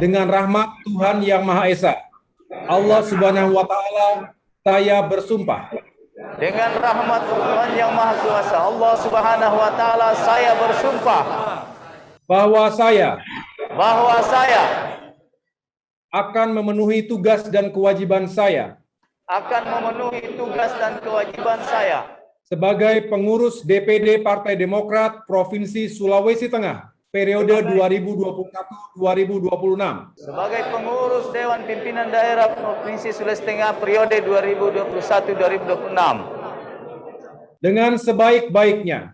dengan rahmat Tuhan Yang Maha Esa, Allah Subhanahu wa Ta'ala, saya bersumpah. Dengan rahmat Tuhan Yang Maha Kuasa, Allah Subhanahu wa Ta'ala, saya bersumpah Bahwa saya akan memenuhi tugas dan kewajiban saya sebagai pengurus DPD Partai Demokrat Provinsi Sulawesi Tengah periode 2021-2026. Sebagai pengurus Dewan Pimpinan Daerah Provinsi Sulawesi Tengah periode 2021-2026. Dengan sebaik-baiknya.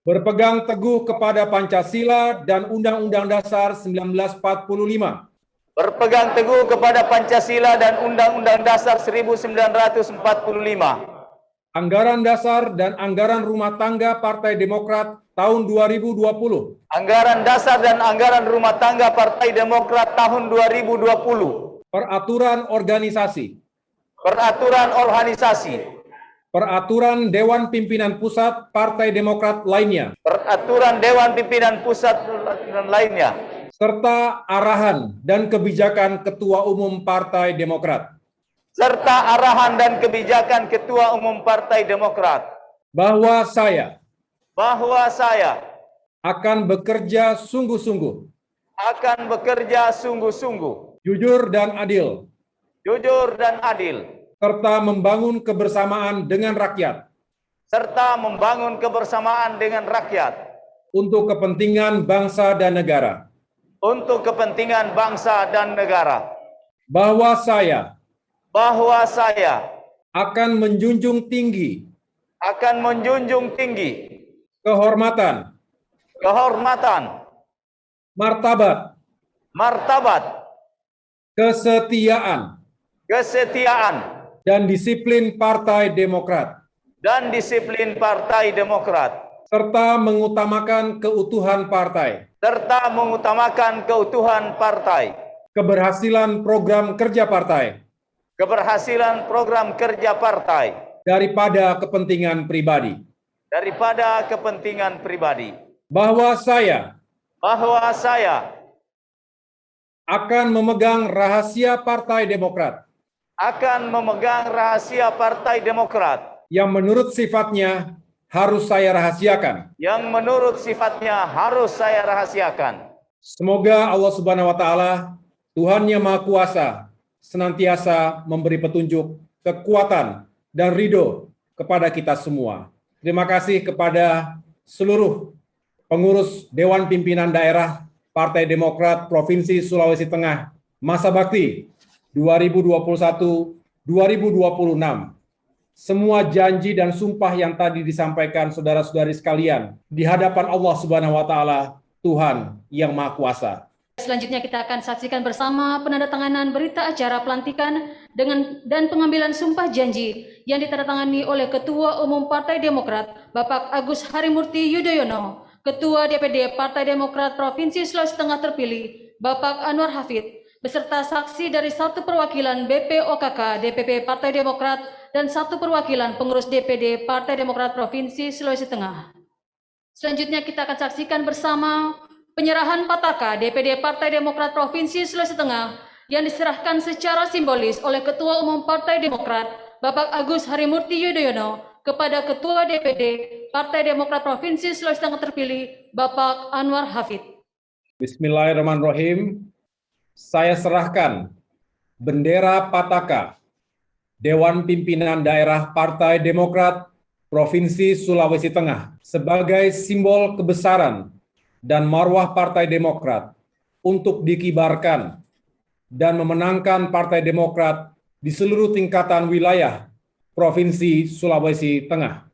Berpegang teguh kepada Pancasila dan Undang-Undang Dasar 1945. Berpegang teguh kepada Pancasila dan Undang-Undang Dasar 1945. Anggaran dasar dan anggaran rumah tangga Partai Demokrat tahun 2020. Anggaran dasar dan anggaran rumah tangga Partai Demokrat tahun 2020. Peraturan organisasi. Peraturan Dewan Pimpinan Pusat Partai Demokrat lainnya. Serta arahan dan kebijakan Ketua Umum Partai Demokrat. Bahwa saya akan bekerja sungguh-sungguh. Jujur dan adil. Serta membangun kebersamaan dengan rakyat. Untuk kepentingan bangsa dan negara. Bahwa saya akan menjunjung tinggi kehormatan, martabat, kesetiaan, dan disiplin Partai Demokrat. Serta mengutamakan keutuhan partai. Keberhasilan program kerja partai. Daripada kepentingan pribadi. Bahwa saya akan memegang rahasia Partai Demokrat. Yang menurut sifatnya harus saya rahasiakan. Semoga Allah Subhanahu wa Ta'ala, Tuhan Yang Maha Kuasa, senantiasa memberi petunjuk, kekuatan, dan ridho kepada kita semua. Terima kasih kepada seluruh pengurus Dewan Pimpinan Daerah Partai Demokrat Provinsi Sulawesi Tengah masa bakti 2021-2026. Semua janji dan sumpah yang tadi disampaikan saudara-saudari sekalian di hadapan Allah Subhanahu wa Ta'ala, Tuhan Yang Maha Kuasa. Selanjutnya kita akan saksikan bersama penandatanganan berita acara pelantikan dan pengambilan sumpah janji yang ditandatangani oleh Ketua Umum Partai Demokrat Bapak Agus Harimurti Yudhoyono, Ketua DPD Partai Demokrat Provinsi Sulawesi Tengah terpilih Bapak Anwar Hafid, beserta saksi dari satu perwakilan BPOKK DPP Partai Demokrat dan satu perwakilan pengurus DPD Partai Demokrat Provinsi Sulawesi Tengah. Selanjutnya kita akan saksikan bersama penyerahan Pataka DPD Partai Demokrat Provinsi Sulawesi Tengah yang diserahkan secara simbolis oleh Ketua Umum Partai Demokrat Bapak Agus Harimurti Yudhoyono kepada Ketua DPD Partai Demokrat Provinsi Sulawesi Tengah terpilih Bapak Anwar Hafid. Bismillahirrahmanirrahim. Saya serahkan bendera Pataka Dewan Pimpinan Daerah Partai Demokrat Provinsi Sulawesi Tengah sebagai simbol kebesaran dan marwah Partai Demokrat untuk dikibarkan dan memenangkan Partai Demokrat di seluruh tingkatan wilayah Provinsi Sulawesi Tengah.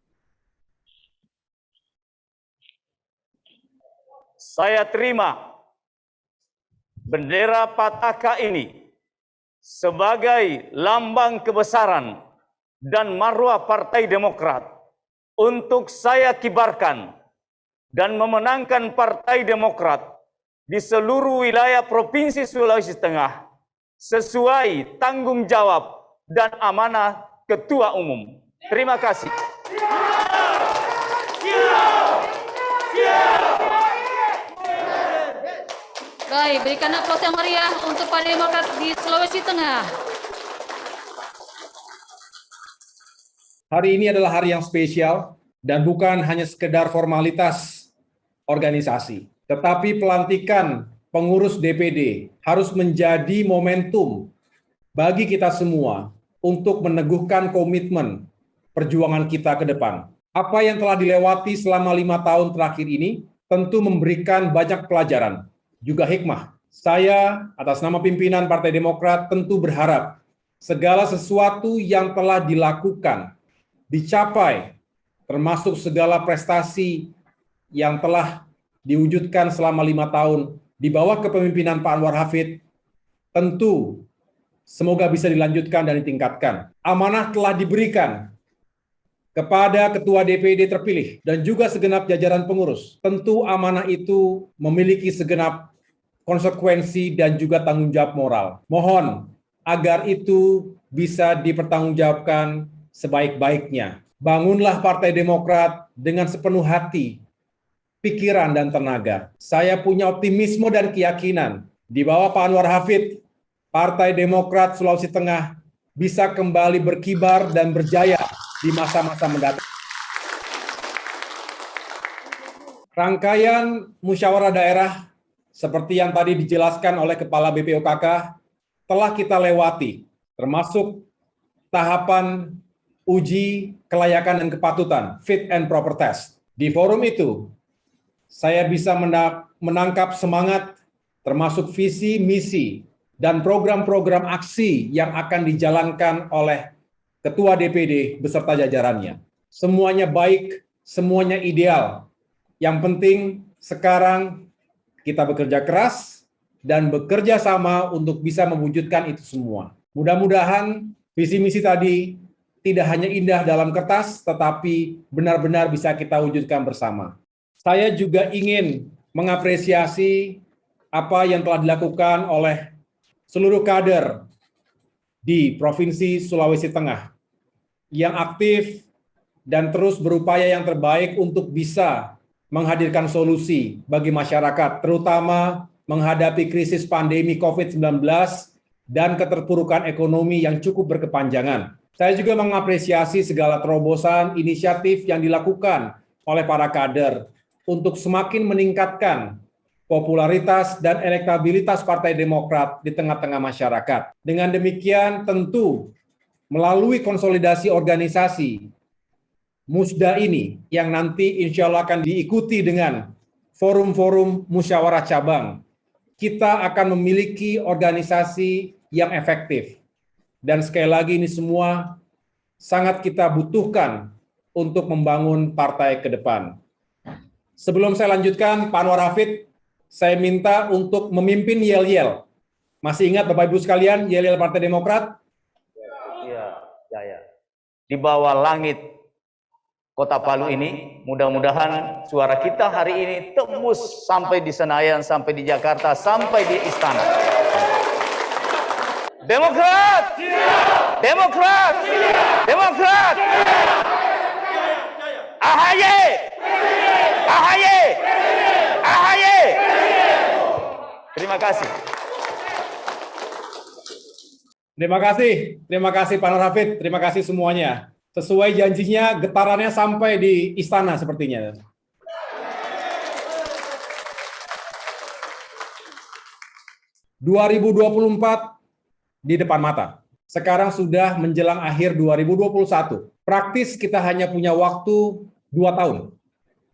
Saya terima bendera Pataka ini sebagai lambang kebesaran dan marwah Partai Demokrat untuk saya kibarkan dan memenangkan Partai Demokrat di seluruh wilayah Provinsi Sulawesi Tengah sesuai tanggung jawab dan amanah Ketua Umum. Terima kasih. Baik, berikan aplaus yang meriah untuk Partai Demokrat di Sulawesi Tengah. Hari ini adalah hari yang spesial dan bukan hanya sekedar formalitas organisasi, tetapi pelantikan pengurus DPD harus menjadi momentum bagi kita semua untuk meneguhkan komitmen perjuangan kita ke depan. Apa yang telah dilewati selama 5 tahun terakhir ini tentu memberikan banyak pelajaran, juga hikmah. Saya atas nama pimpinan Partai Demokrat tentu berharap segala sesuatu yang telah dilakukan, dicapai, termasuk segala prestasi yang telah diwujudkan selama 5 tahun di bawah kepemimpinan Pak Anwar Hafid, tentu semoga bisa dilanjutkan dan ditingkatkan. Amanah telah diberikan kepada Ketua DPD terpilih dan juga segenap jajaran pengurus. Tentu amanah itu memiliki segenap konsekuensi dan juga tanggung jawab moral. Mohon agar itu bisa dipertanggungjawabkan sebaik-baiknya. Bangunlah Partai Demokrat dengan sepenuh hati, pikiran, dan tenaga. Saya punya optimisme dan keyakinan di bawah Pak Anwar Hafid, Partai Demokrat Sulawesi Tengah bisa kembali berkibar dan berjaya di masa-masa mendatang. Rangkaian musyawarah daerah seperti yang tadi dijelaskan oleh Kepala BPOKK telah kita lewati, termasuk tahapan uji kelayakan dan kepatutan, fit and proper test. Di forum itu, saya bisa menangkap semangat termasuk visi, misi, dan program-program aksi yang akan dijalankan oleh Ketua DPD beserta jajarannya. Semuanya baik, semuanya ideal. Yang penting sekarang kita bekerja keras dan bekerja sama untuk bisa mewujudkan itu semua. Mudah-mudahan visi misi tadi tidak hanya indah dalam kertas, tetapi benar-benar bisa kita wujudkan bersama. Saya juga ingin mengapresiasi apa yang telah dilakukan oleh seluruh kader di Provinsi Sulawesi Tengah yang aktif dan terus berupaya yang terbaik untuk bisa menghadirkan solusi bagi masyarakat, terutama menghadapi krisis pandemi COVID-19 dan keterpurukan ekonomi yang cukup berkepanjangan. Saya juga mengapresiasi segala terobosan inisiatif yang dilakukan oleh para kader untuk semakin meningkatkan popularitas dan elektabilitas Partai Demokrat di tengah-tengah masyarakat. Dengan demikian tentu melalui konsolidasi organisasi Musda ini yang nanti insya Allah akan diikuti dengan forum-forum musyawarah cabang, kita akan memiliki organisasi yang efektif. Dan sekali lagi ini semua sangat kita butuhkan untuk membangun partai ke depan. Sebelum saya lanjutkan, Pak Anwar Hafid, saya minta untuk memimpin yel-yel. Masih ingat Bapak Ibu sekalian, yel-yel Partai Demokrat? Ya. Di bawah langit Kota Palu ini, mudah-mudahan suara kita hari ini tembus sampai di Senayan, sampai di Jakarta, sampai di Istana. Demokrat! Demokrat! Demokrat! AHY! AHY! AHY! Terima kasih. Terima kasih Pak Anwar Hafid, terima kasih semuanya. Sesuai janjinya, getarannya sampai di Istana sepertinya. ...2024 di depan mata. Sekarang sudah menjelang akhir 2021. Praktis kita hanya punya waktu 2 tahun.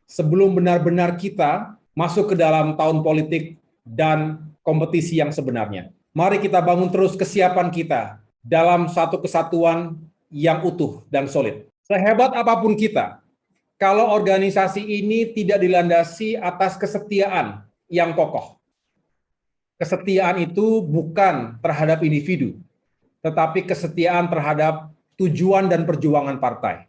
Sebelum benar-benar kita masuk ke dalam tahun politik dan kompetisi yang sebenarnya. Mari kita bangun terus kesiapan kita dalam satu kesatuan yang utuh dan solid. Sehebat apapun kita, kalau organisasi ini tidak dilandasi atas kesetiaan yang kokoh. Kesetiaan itu bukan terhadap individu, tetapi kesetiaan terhadap tujuan dan perjuangan partai.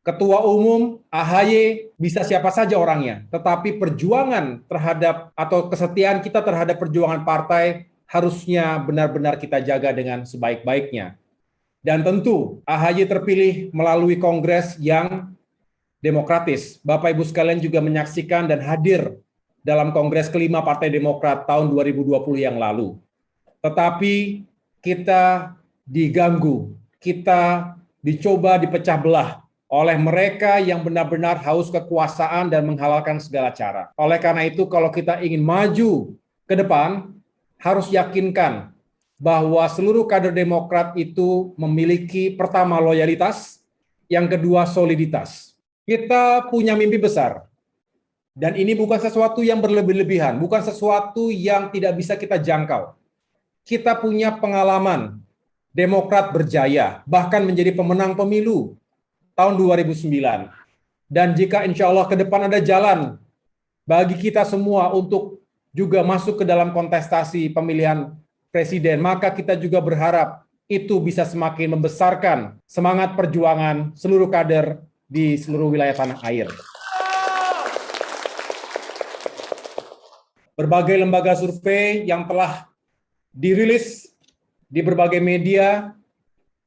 Ketua Umum AHY bisa siapa saja orangnya, tetapi perjuangan terhadap atau kesetiaan kita terhadap perjuangan partai harusnya benar-benar kita jaga dengan sebaik-baiknya. Dan tentu AHY terpilih melalui kongres yang demokratis. Bapak Ibu sekalian juga menyaksikan dan hadir dalam Kongres kelima Partai Demokrat tahun 2020 yang lalu. Tetapi kita diganggu, kita dicoba dipecah belah oleh mereka yang benar-benar haus kekuasaan dan menghalalkan segala cara. Oleh karena itu, kalau kita ingin maju ke depan, harus yakinkan bahwa seluruh kader Demokrat itu memiliki pertama loyalitas, yang kedua soliditas. Kita punya mimpi besar, dan ini bukan sesuatu yang berlebih-lebihan, bukan sesuatu yang tidak bisa kita jangkau. Kita punya pengalaman Demokrat berjaya, bahkan menjadi pemenang pemilu tahun 2009. Dan jika insya Allah ke depan ada jalan bagi kita semua untuk juga masuk ke dalam kontestasi pemilihan presiden, maka kita juga berharap itu bisa semakin membesarkan semangat perjuangan seluruh kader di seluruh wilayah tanah air. Berbagai lembaga survei yang telah dirilis di berbagai media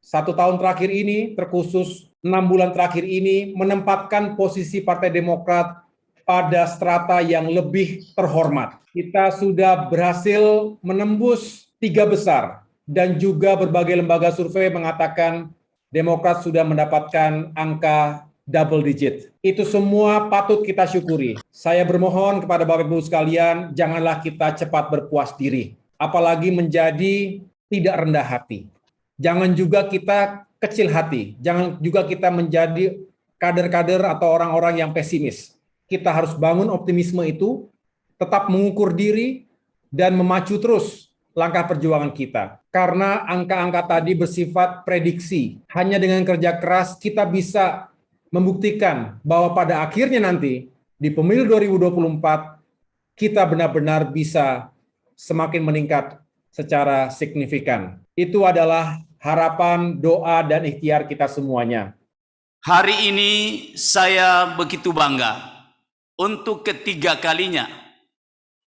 1 tahun terakhir ini, terkhusus 6 bulan terakhir ini, menempatkan posisi Partai Demokrat pada strata yang lebih terhormat. Kita sudah berhasil menembus 3 besar, dan juga berbagai lembaga survei mengatakan Demokrat sudah mendapatkan angka double digit. Itu semua patut kita syukuri. Saya bermohon kepada Bapak Ibu sekalian, janganlah kita cepat berpuas diri, apalagi menjadi tidak rendah hati. Jangan juga kita kecil hati, jangan juga kita menjadi kader-kader atau orang-orang yang pesimis. Kita harus bangun optimisme itu, tetap mengukur diri, dan memacu terus langkah perjuangan kita. Karena angka-angka tadi bersifat prediksi. Hanya dengan kerja keras kita bisa membuktikan bahwa pada akhirnya nanti di pemilu 2024 kita benar-benar bisa semakin meningkat secara signifikan. Itu adalah harapan, doa, dan ikhtiar kita semuanya. Hari ini saya begitu bangga. Untuk ketiga kalinya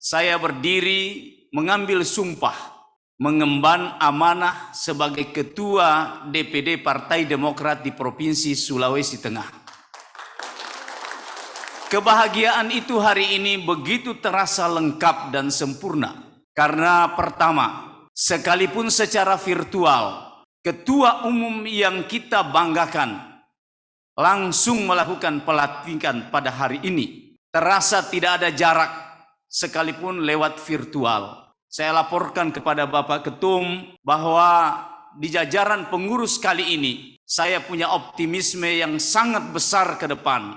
saya berdiri mengambil sumpah mengemban amanah sebagai Ketua DPD Partai Demokrat di Provinsi Sulawesi Tengah. Kebahagiaan itu hari ini begitu terasa lengkap dan sempurna. Karena pertama, sekalipun secara virtual, Ketua Umum yang kita banggakan langsung melakukan pelantikan pada hari ini. Terasa tidak ada jarak sekalipun lewat virtual. Saya laporkan kepada Bapak Ketum bahwa di jajaran pengurus kali ini saya punya optimisme yang sangat besar ke depan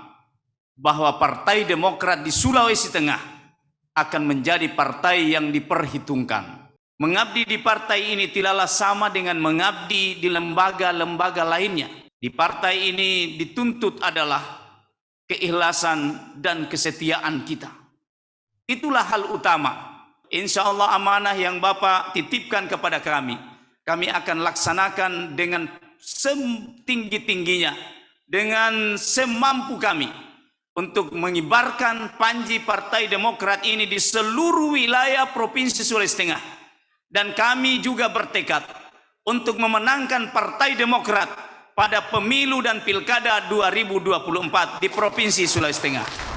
bahwa Partai Demokrat di Sulawesi Tengah akan menjadi partai yang diperhitungkan. Mengabdi di partai ini tidaklah sama dengan mengabdi di lembaga-lembaga lainnya. Di partai ini dituntut adalah keikhlasan dan kesetiaan kita. Itulah hal utama. Insya Allah amanah yang Bapak titipkan kepada kami akan laksanakan dengan setinggi-tingginya, dengan semampu kami, untuk mengibarkan panji Partai Demokrat ini di seluruh wilayah Provinsi Sulawesi Tengah. Dan kami juga bertekad untuk memenangkan Partai Demokrat pada pemilu dan pilkada 2024 di Provinsi Sulawesi Tengah.